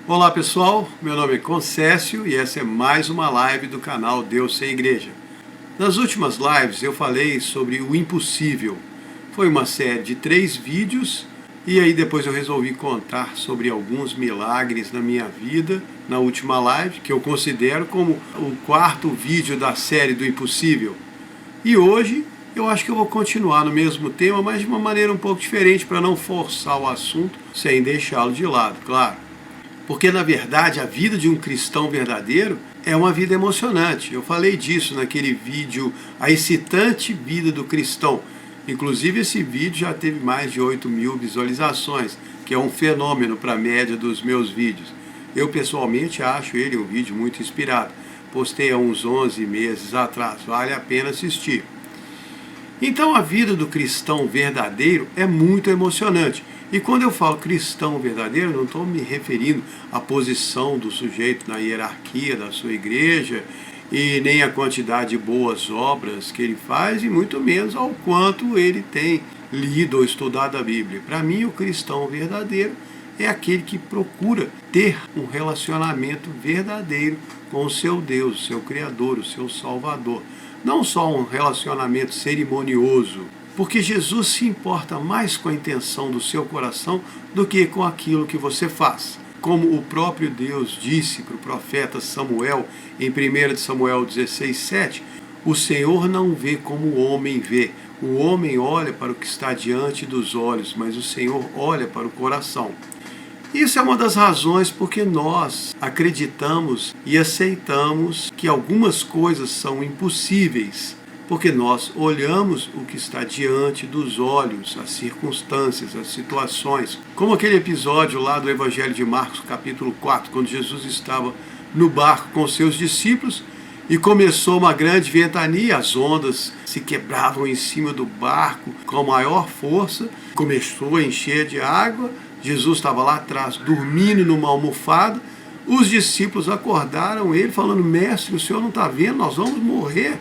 Olá pessoal, meu nome é Concécio e essa é mais uma live do canal Deus Sem Igreja. Nas últimas lives eu falei sobre o impossível. Foi uma série de 3 vídeos e aí depois eu resolvi contar sobre alguns milagres na minha vida na última live, que eu considero como o 4º vídeo da série do impossível. E hoje eu acho que eu vou continuar no mesmo tema, mas de uma maneira um pouco diferente para não forçar o assunto sem deixá-lo de lado, claro. Porque, na verdade, a vida de um cristão verdadeiro é uma vida emocionante. Eu falei disso naquele vídeo, A Excitante Vida do Cristão. Inclusive, esse vídeo já teve mais de 8.000 visualizações, que é um fenômeno para a média dos meus vídeos. Eu, pessoalmente, acho ele um vídeo muito inspirado. Postei há uns 11 meses atrás, vale a pena assistir. Então, a vida do cristão verdadeiro é muito emocionante. E quando eu falo cristão verdadeiro, não estou me referindo à posição do sujeito na hierarquia da sua igreja, e nem à quantidade de boas obras que ele faz, e muito menos ao quanto ele tem lido ou estudado a Bíblia. Para mim, o cristão verdadeiro é aquele que procura ter um relacionamento verdadeiro com o seu Deus, o seu Criador, o seu Salvador. Não só um relacionamento cerimonioso, porque Jesus se importa mais com a intenção do seu coração do que com aquilo que você faz. Como o próprio Deus disse para o profeta Samuel, em 1 Samuel 16:7, o Senhor não vê como o homem vê. O homem olha para o que está diante dos olhos, mas o Senhor olha para o coração. Isso é uma das razões porque nós acreditamos e aceitamos que algumas coisas são impossíveis, porque nós olhamos o que está diante dos olhos, as circunstâncias, as situações. Como aquele episódio lá do Evangelho de Marcos, capítulo 4, quando Jesus estava no barco com seus discípulos e começou uma grande ventania, as ondas se quebravam em cima do barco com a maior força, começou a encher de água. Jesus estava lá atrás, dormindo numa almofada. Os discípulos acordaram ele, falando: mestre, o senhor não está vendo? Nós vamos morrer.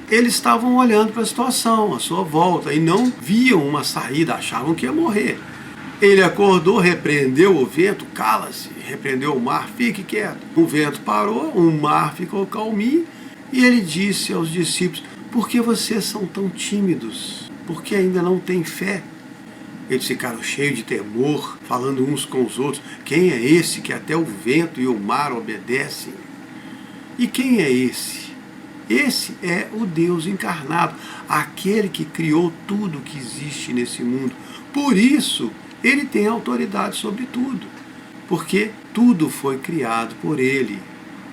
Eles estavam olhando para a situação, à sua volta, e não viam uma saída, achavam que ia morrer. Ele acordou, repreendeu o vento: cala-se, repreendeu o mar: fique quieto. O vento parou, o mar ficou calminho, e ele disse aos discípulos: por que vocês são tão tímidos? Por que ainda não têm fé? Eles ficaram cheios de temor, falando uns com os outros: quem é esse que até o vento e o mar obedecem? E quem é esse? Esse é o Deus encarnado, aquele que criou tudo que existe nesse mundo. Por isso, ele tem autoridade sobre tudo, porque tudo foi criado por ele.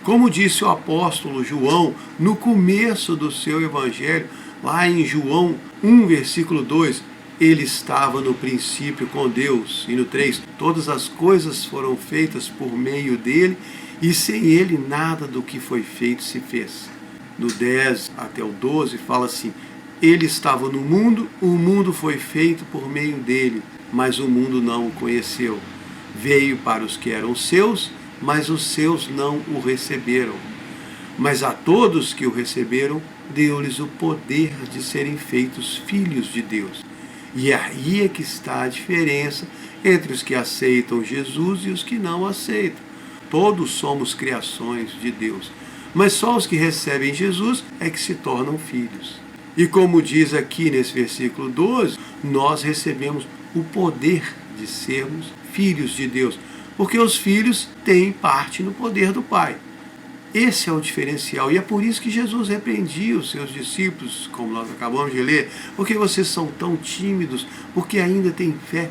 Como disse o apóstolo João no começo do seu evangelho, lá em João 1, versículo 2, ele estava no princípio com Deus. E no 3, todas as coisas foram feitas por meio dele, e sem ele nada do que foi feito se fez. No 10 até o 12 fala assim: ele estava no mundo, o mundo foi feito por meio dele, mas o mundo não o conheceu. Veio para os que eram seus, mas os seus não o receberam. Mas a todos que o receberam, deu-lhes o poder de serem feitos filhos de Deus. E aí é que está a diferença entre os que aceitam Jesus e os que não aceitam. Todos somos criações de Deus, mas só os que recebem Jesus é que se tornam filhos. E como diz aqui nesse versículo 12, nós recebemos o poder de sermos filhos de Deus, porque os filhos têm parte no poder do Pai. Esse é o diferencial, e é por isso que Jesus repreendia os seus discípulos, como nós acabamos de ler: porque vocês são tão tímidos, porque ainda têm fé.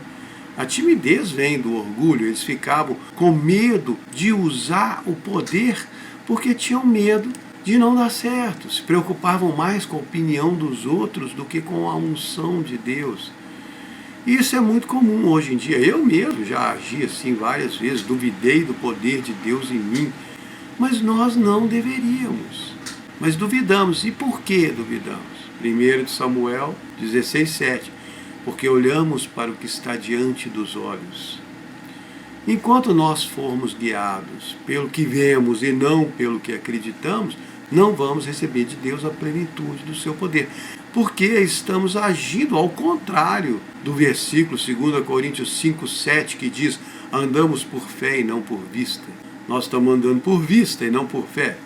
A timidez vem do orgulho. Eles ficavam com medo de usar o poder, porque tinham medo de não dar certo, se preocupavam mais com a opinião dos outros do que com a unção de Deus. Isso é muito comum hoje em dia. Eu mesmo já agi assim várias vezes, duvidei do poder de Deus em mim. Mas nós não deveríamos. Mas duvidamos. E por que duvidamos? 1 Samuel 16:7. Porque olhamos para o que está diante dos olhos. Enquanto nós formos guiados pelo que vemos e não pelo que acreditamos, não vamos receber de Deus a plenitude do seu poder. porque estamos agindo ao contrário do versículo 2 Coríntios 5:7, que diz: andamos por fé e não por vista. Nós estamos andando por vista e não por fé.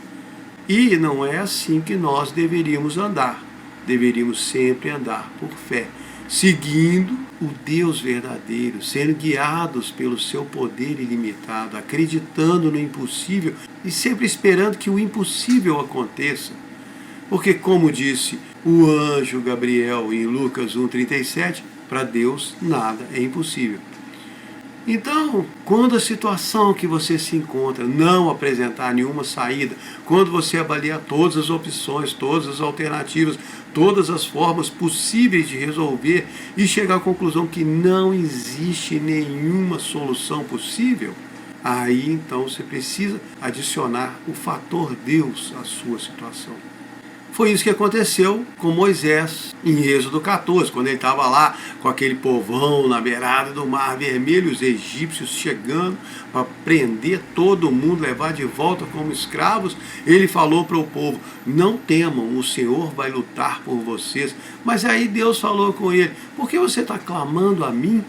E não é assim que nós deveríamos andar. Deveríamos sempre andar por fé, seguindo o Deus verdadeiro, sendo guiados pelo seu poder ilimitado, acreditando no impossível e sempre esperando que o impossível aconteça. Porque, como disse o anjo Gabriel em Lucas 1,37, para Deus nada é impossível. Então, quando a situação que você se encontra não apresentar nenhuma saída, quando você avaliar todas as opções, todas as alternativas, todas as formas possíveis de resolver e chegar à conclusão que não existe nenhuma solução possível, aí então você precisa adicionar o fator Deus à sua situação. Foi isso que aconteceu com Moisés em Êxodo 14, quando ele estava lá com aquele povão na beirada do Mar Vermelho, os egípcios chegando para prender todo mundo, levar de volta como escravos. Ele falou para o povo: não temam, o Senhor vai lutar por vocês. Mas aí Deus falou com ele: por que você está clamando a mim?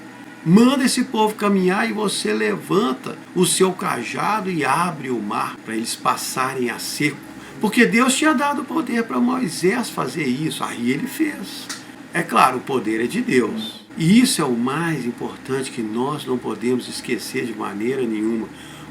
Manda esse povo caminhar e você levanta o seu cajado e abre o mar para eles passarem a seco. Porque Deus tinha dado poder para Moisés fazer isso, aí ele fez. É claro, o poder é de Deus. E isso é o mais importante que nós não podemos esquecer de maneira nenhuma.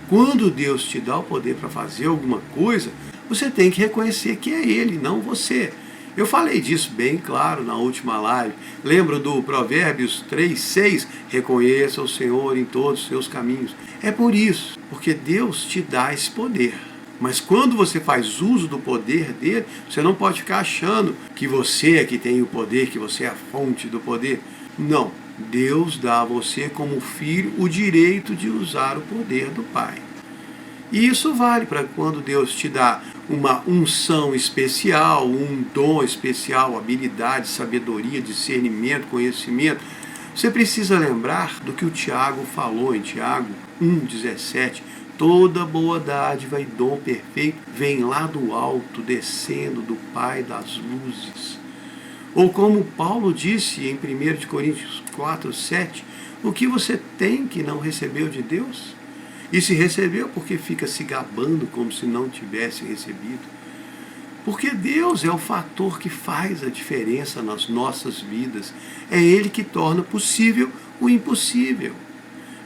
Quando Deus te dá o poder para fazer alguma coisa, você tem que reconhecer que é Ele, não você. Eu falei disso bem claro na última live. Lembra do Provérbios 3:6? Reconheça o Senhor em todos os seus caminhos. É por isso, porque Deus te dá esse poder. Mas quando você faz uso do poder dele, você não pode ficar achando que você é que tem o poder, que você é a fonte do poder. Não. Deus dá a você, como filho, o direito de usar o poder do Pai. E isso vale para quando Deus te dá uma unção especial, um dom especial, habilidade, sabedoria, discernimento, conhecimento. Você precisa lembrar do que o Tiago falou em Tiago 1,17. Toda boa dádiva e dom perfeito vem lá do alto, descendo do Pai das luzes. Ou como Paulo disse em 1 Coríntios 4:7, o que você tem que não recebeu de Deus? E se recebeu, porque fica se gabando como se não tivesse recebido. Porque Deus é o fator que faz a diferença nas nossas vidas. É Ele que torna possível o impossível.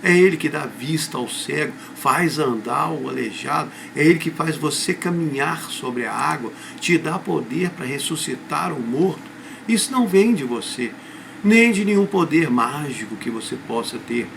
É Ele que dá vista ao cego, faz andar o aleijado. É Ele que faz você caminhar sobre a água, te dá poder para ressuscitar o morto. Isso não vem de você, nem de nenhum poder mágico que você possa ter.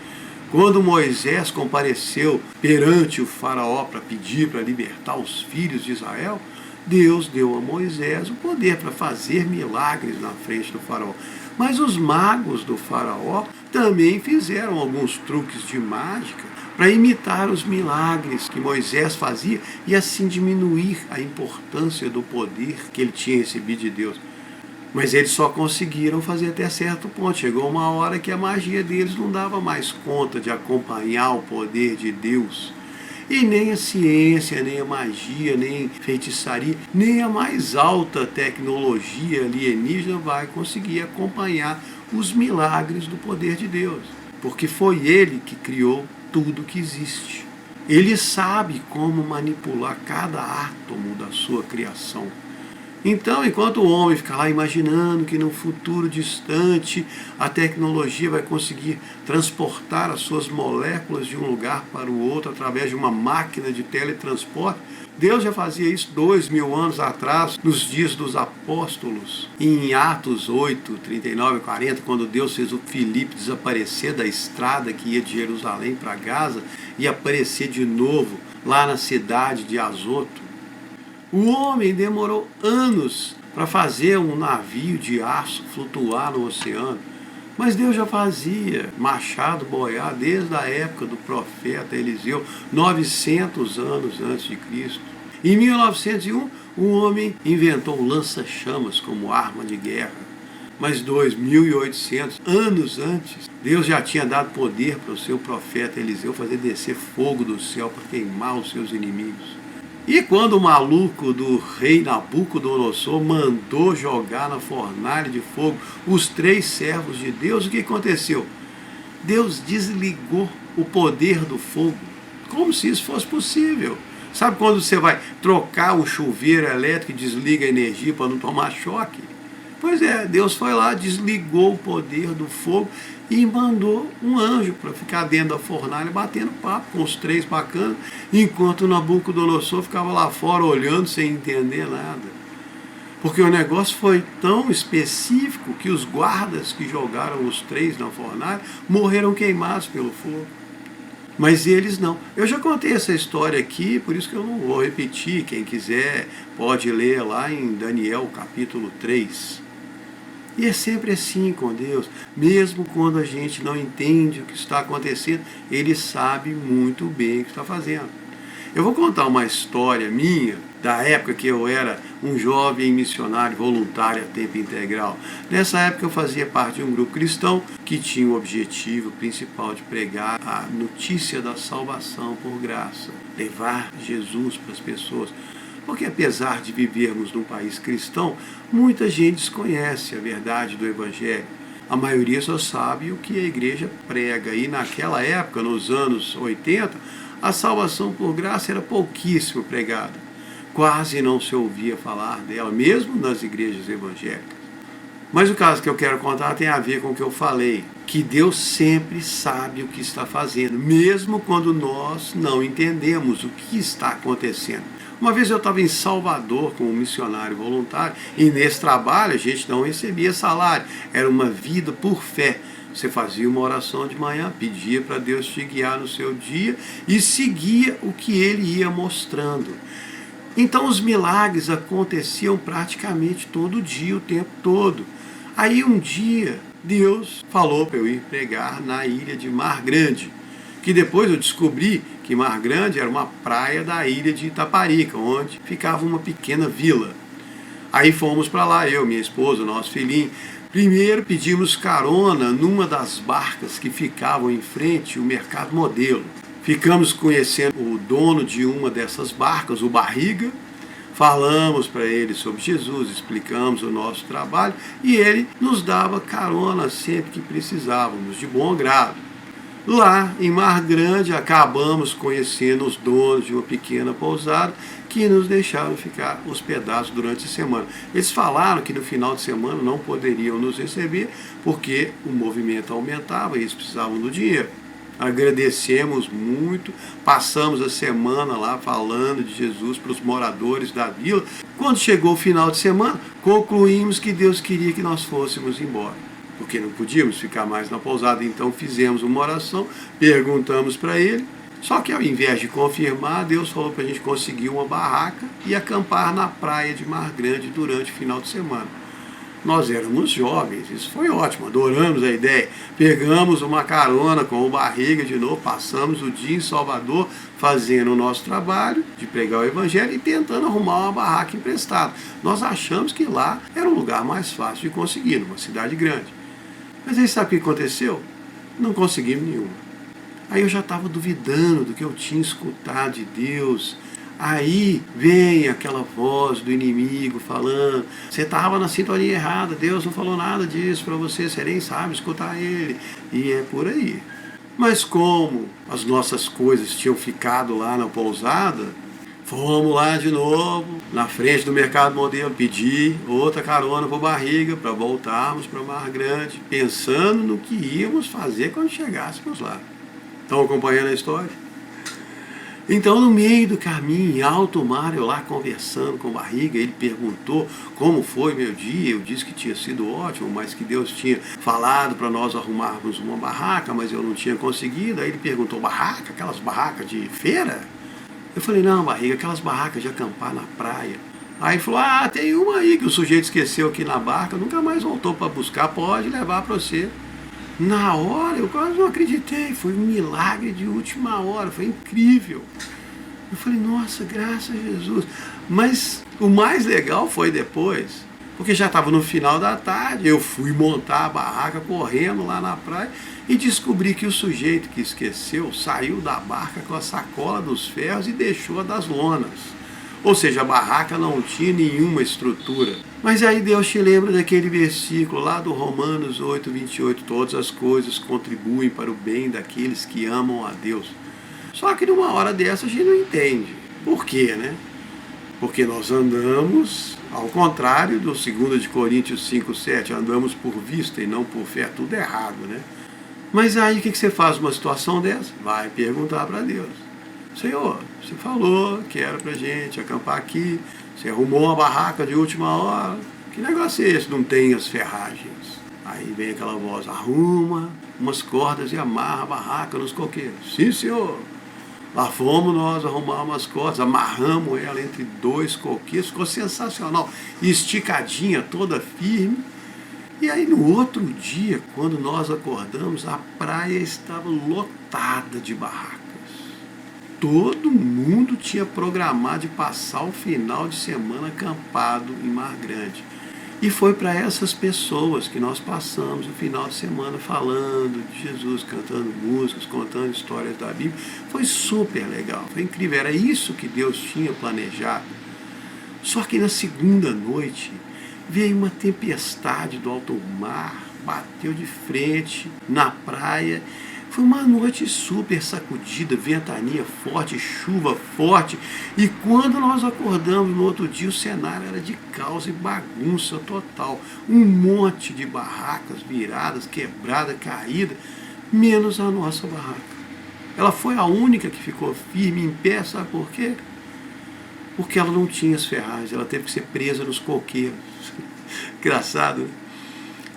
Quando Moisés compareceu perante o faraó para pedir para libertar os filhos de Israel, Deus deu a Moisés o poder para fazer milagres na frente do faraó. Mas os magos do faraó também fizeram alguns truques de mágica para imitar os milagres que Moisés fazia e assim diminuir a importância do poder que ele tinha recebido de Deus. Mas eles só conseguiram fazer até certo ponto. Chegou uma hora que a magia deles não dava mais conta de acompanhar o poder de Deus. E nem a ciência, nem a magia, nem feitiçaria, nem a mais alta tecnologia alienígena vai conseguir acompanhar os milagres do poder de Deus. Porque foi Ele que criou tudo que existe. Ele sabe como manipular cada átomo da sua criação. Então, enquanto o homem fica lá imaginando que num futuro distante a tecnologia vai conseguir transportar as suas moléculas de um lugar para o outro através de uma máquina de teletransporte, Deus já fazia isso 2000 anos atrás, nos dias dos apóstolos. Em Atos 8, 39 e 40, quando Deus fez o Filipe desaparecer da estrada que ia de Jerusalém para Gaza e aparecer de novo lá na cidade de Azoto. O homem demorou anos para fazer um navio de aço flutuar no oceano. Mas Deus já fazia machado boiar desde a época do profeta Eliseu, 900 anos antes de Cristo. Em 1901, o homem inventou o lança-chamas como arma de guerra. Mas 2.800 anos antes, Deus já tinha dado poder para o seu profeta Eliseu fazer descer fogo do céu para queimar os seus inimigos. E quando o maluco do rei Nabucodonosor mandou jogar na fornalha de fogo os 3 servos de Deus, o que aconteceu? Deus desligou o poder do fogo, como se isso fosse possível. Sabe quando você vai trocar o chuveiro elétrico e desliga a energia para não tomar choque? Pois é, Deus foi lá, desligou o poder do fogo e mandou um anjo para ficar dentro da fornalha batendo papo com os 3 bacanas, enquanto o Nabucodonosor ficava lá fora olhando sem entender nada. Porque o negócio foi tão específico que os guardas que jogaram os 3 na fornalha morreram queimados pelo fogo. Mas eles não. Eu já contei essa história aqui, por isso que eu não vou repetir. Quem quiser pode ler lá em Daniel capítulo 3. E é sempre assim com Deus. Mesmo quando a gente não entende o que está acontecendo, Ele sabe muito bem o que está fazendo. Eu vou contar uma história minha, da época que eu era um jovem missionário voluntário a tempo integral. Nessa época eu fazia parte de um grupo cristão que tinha o objetivo principal de pregar a notícia da salvação por graça, levar Jesus para as pessoas. Porque apesar de vivermos num país cristão, muita gente desconhece a verdade do Evangelho. A maioria só sabe o que a igreja prega. E naquela época, nos anos 80, a salvação por graça era pouquíssimo pregada. Quase não se ouvia falar dela, mesmo nas igrejas evangélicas. Mas o caso que eu quero contar tem a ver com o que eu falei, que Deus sempre sabe o que está fazendo, mesmo quando nós não entendemos o que está acontecendo. Uma vez eu estava em Salvador como missionário voluntário, e nesse trabalho a gente não recebia salário, era uma vida por fé. Você fazia uma oração de manhã, pedia para Deus te guiar no seu dia e seguia o que Ele ia mostrando. Então os milagres aconteciam praticamente todo dia, o tempo todo. Aí um dia Deus falou para eu ir pregar na ilha de Mar Grande, que depois eu descobri que Mar Grande era uma praia da ilha de Itaparica, onde ficava uma pequena vila. Aí fomos para lá, eu, minha esposa, nosso filhinho. Primeiro pedimos carona numa das barcas que ficavam em frente ao Mercado Modelo. Ficamos conhecendo o dono de uma dessas barcas, o Barriga. Falamos para ele sobre Jesus, explicamos o nosso trabalho e ele nos dava carona sempre que precisávamos, de bom grado. Lá em Mar Grande acabamos conhecendo os donos de uma pequena pousada que nos deixaram ficar hospedados durante a semana. Eles falaram que no final de semana não poderiam nos receber porque o movimento aumentava e eles precisavam do dinheiro. Agradecemos muito, passamos a semana lá falando de Jesus para os moradores da vila. Quando chegou o final de semana, concluímos que Deus queria que nós fôssemos embora, porque não podíamos ficar mais na pousada. Então fizemos uma oração, perguntamos para ele, só que ao invés de confirmar, Deus falou para a gente conseguir uma barraca e acampar na praia de Mar Grande durante o final de semana. Nós éramos jovens, isso foi ótimo, adoramos a ideia. Pegamos uma carona com o Barriga de novo, passamos o dia em Salvador fazendo o nosso trabalho de pregar o Evangelho e tentando arrumar uma barraca emprestada. Nós achamos que lá era um lugar mais fácil de conseguir, numa cidade grande. Mas aí sabe o que aconteceu? Não conseguimos nenhuma. Aí eu já estava duvidando do que eu tinha escutado de Deus. Aí vem aquela voz do inimigo falando, você estava na sintonia errada, Deus não falou nada disso para você, você nem sabe escutar Ele. E é por aí. Mas como as nossas coisas tinham ficado lá na pousada, fomos lá de novo, na frente do Mercado Modelo, pedir outra carona para o Barriga, para voltarmos para Mar Grande, pensando no que íamos fazer quando chegássemos lá. Estão acompanhando a história? Então, no meio do caminho, em alto mar, eu lá conversando com o Barriga, ele perguntou como foi meu dia. Eu disse que tinha sido ótimo, mas que Deus tinha falado para nós arrumarmos uma barraca, mas eu não tinha conseguido. Aí ele perguntou, barraca? Aquelas barracas de feira? Eu falei, não, Barriga, aquelas barracas de acampar na praia. Aí ele falou, tem uma aí que o sujeito esqueceu aqui na barca, nunca mais voltou para buscar, pode levar para você. Na hora, eu quase não acreditei, foi um milagre de última hora, foi incrível. Eu falei, nossa, graças a Jesus. Mas o mais legal foi depois, porque já estava no final da tarde, eu fui montar a barraca correndo lá na praia e descobri que o sujeito que esqueceu saiu da barca com a sacola dos ferros e deixou a das lonas. Ou seja, a barraca não tinha nenhuma estrutura. Mas aí Deus te lembra daquele versículo lá do Romanos 8, 28. Todas as coisas contribuem para o bem daqueles que amam a Deus. Só que numa hora dessa a gente não entende. Por quê, né? Porque nós andamos, ao contrário do 2 de Coríntios 5, 7, andamos por vista e não por fé, tudo errado, né? Mas aí o que você faz numa situação dessa? Vai perguntar para Deus. Senhor, você falou que era pra gente acampar aqui, você arrumou uma barraca de última hora, que negócio é esse? Não tem as ferragens. Aí vem aquela voz, arruma umas cordas e amarra a barraca nos coqueiros. Sim, senhor. Lá fomos nós arrumar umas cordas, amarramos ela entre dois coqueiros, ficou sensacional, esticadinha, toda firme. E aí no outro dia, quando nós acordamos, a praia estava lotada de barracas. Todo mundo tinha programado de passar o final de semana acampado em Mar Grande. E foi para essas pessoas que nós passamos o final de semana falando de Jesus, cantando músicas, contando histórias da Bíblia. Foi super legal, foi incrível, era isso que Deus tinha planejado. Só que na segunda noite veio uma tempestade do alto mar, bateu de frente na praia. Foi uma noite super sacudida, ventania forte, chuva forte. E quando nós acordamos no outro dia, o cenário era de caos e bagunça total. Um monte de barracas viradas, quebradas, caídas, menos a nossa barraca. Ela foi a única que ficou firme, em pé, sabe por quê? Porque ela não tinha as ferragens, ela teve que ser presa nos coqueiros. Engraçado, né?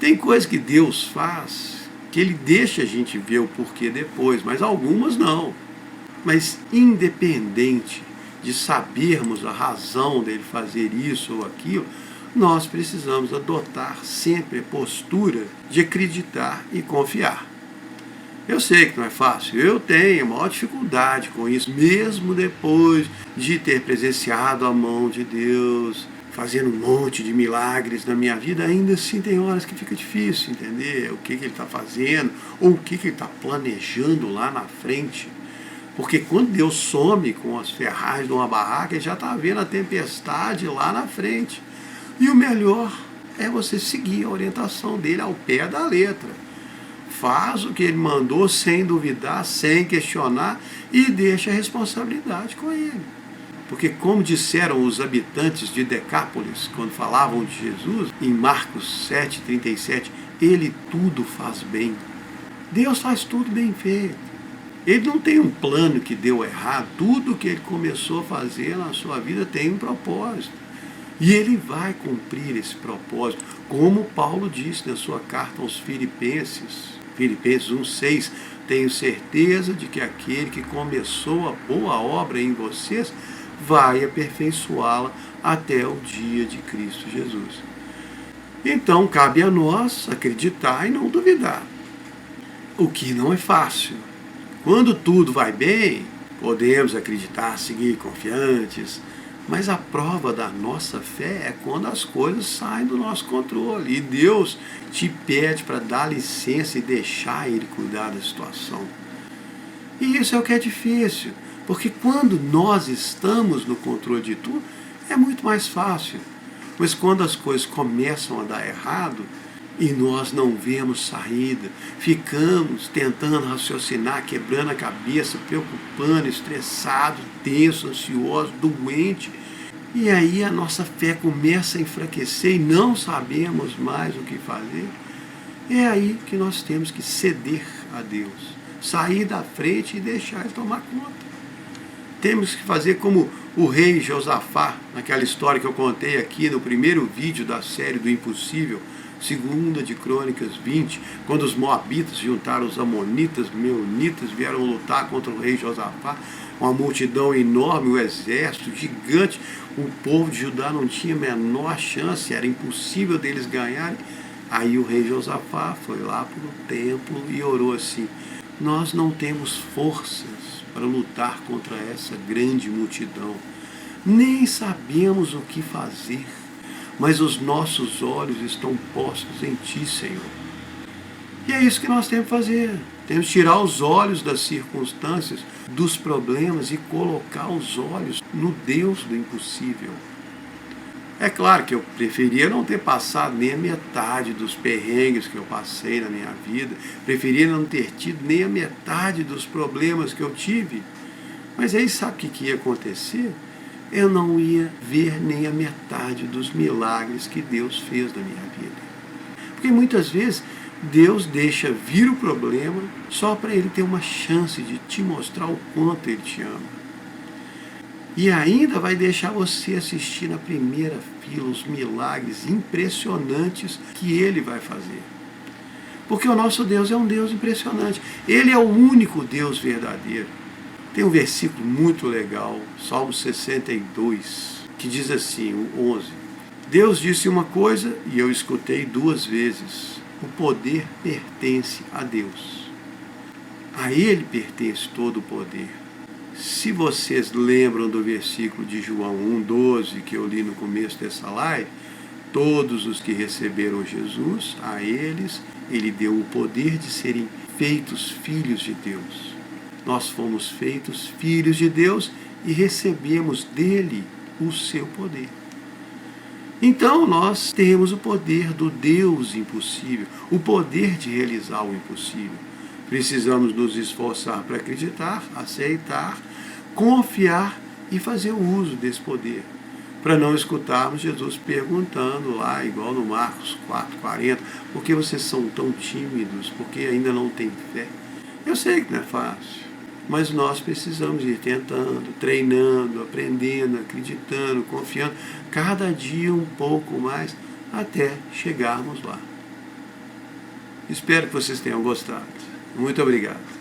Tem coisas que Deus faz que Ele deixa a gente ver o porquê depois, mas algumas não. Mas independente de sabermos a razão dele fazer isso ou aquilo, nós precisamos adotar sempre a postura de acreditar e confiar. Eu sei que não é fácil, eu tenho a maior dificuldade com isso, mesmo depois de ter presenciado a mão de Deus fazendo um monte de milagres na minha vida, ainda assim tem horas que fica difícil entender o que Ele está fazendo, ou o que Ele está planejando lá na frente. Porque quando Deus some com as ferragens de uma barraca, Ele já está vendo a tempestade lá na frente. E o melhor é você seguir a orientação dele ao pé da letra. Faz o que Ele mandou sem duvidar, sem questionar, e deixa a responsabilidade com Ele. Porque como disseram os habitantes de Decápolis, quando falavam de Jesus, em Marcos 7,37, Ele tudo faz bem. Deus faz tudo bem feito. Ele não tem um plano que deu errado. Tudo que Ele começou a fazer na sua vida tem um propósito. E Ele vai cumprir esse propósito, como Paulo disse na sua carta aos Filipenses. Filipenses 1,6, tenho certeza de que aquele que começou a boa obra em vocês vai aperfeiçoá-la até o dia de Cristo Jesus. Então, cabe a nós acreditar e não duvidar. O que não é fácil. Quando tudo vai bem, podemos acreditar, seguir confiantes, mas a prova da nossa fé é quando as coisas saem do nosso controle e Deus te pede para dar licença e deixar Ele cuidar da situação. E isso é o que é difícil. Porque quando nós estamos no controle de tudo, é muito mais fácil. Mas quando as coisas começam a dar errado e nós não vemos saída, ficamos tentando raciocinar, quebrando a cabeça, preocupando, estressado, tenso, ansioso, doente, e aí a nossa fé começa a enfraquecer e não sabemos mais o que fazer, é aí que nós temos que ceder a Deus, sair da frente e deixar Ele tomar conta. Temos que fazer como o rei Josafá, naquela história que eu contei aqui no primeiro vídeo da série do Impossível, 2 de Crônicas 20, quando os moabitas juntaram os amonitas, meunitas, vieram lutar contra o rei Josafá, uma multidão enorme, um exército gigante, o povo de Judá não tinha a menor chance, era impossível deles ganharem. Aí o rei Josafá foi lá para o templo e orou assim: nós não temos forças para lutar contra essa grande multidão, nem sabemos o que fazer, mas os nossos olhos estão postos em Ti, Senhor. E é isso que nós temos que fazer. Temos que tirar os olhos das circunstâncias, dos problemas e colocar os olhos no Deus do impossível. É claro que eu preferia não ter passado nem a metade dos perrengues que eu passei na minha vida, preferia não ter tido nem a metade dos problemas que eu tive. Mas aí sabe o que ia acontecer? Eu não ia ver nem a metade dos milagres que Deus fez na minha vida. Porque muitas vezes Deus deixa vir o problema só para Ele ter uma chance de te mostrar o quanto Ele te ama. E ainda vai deixar você assistir na primeira fila os milagres impressionantes que Ele vai fazer. Porque o nosso Deus é um Deus impressionante. Ele é o único Deus verdadeiro. Tem um versículo muito legal, Salmo 62, que diz assim, o 11. Deus disse uma coisa e eu escutei 2 vezes. O poder pertence a Deus. A Ele pertence todo o poder. Se vocês lembram do versículo de João 1,12 que eu li no começo dessa live, todos os que receberam Jesus, a eles, Ele deu o poder de serem feitos filhos de Deus. Nós fomos feitos filhos de Deus e recebemos dele o seu poder. Então nós temos o poder do Deus impossível, o poder de realizar o impossível. Precisamos nos esforçar para acreditar, aceitar, confiar e fazer o uso desse poder. Para não escutarmos Jesus perguntando lá, igual no Marcos 4,40, por que vocês são tão tímidos? Por que ainda não têm fé? Eu sei que não é fácil, mas nós precisamos ir tentando, treinando, aprendendo, acreditando, confiando, cada dia um pouco mais, até chegarmos lá. Espero que vocês tenham gostado. Muito obrigado.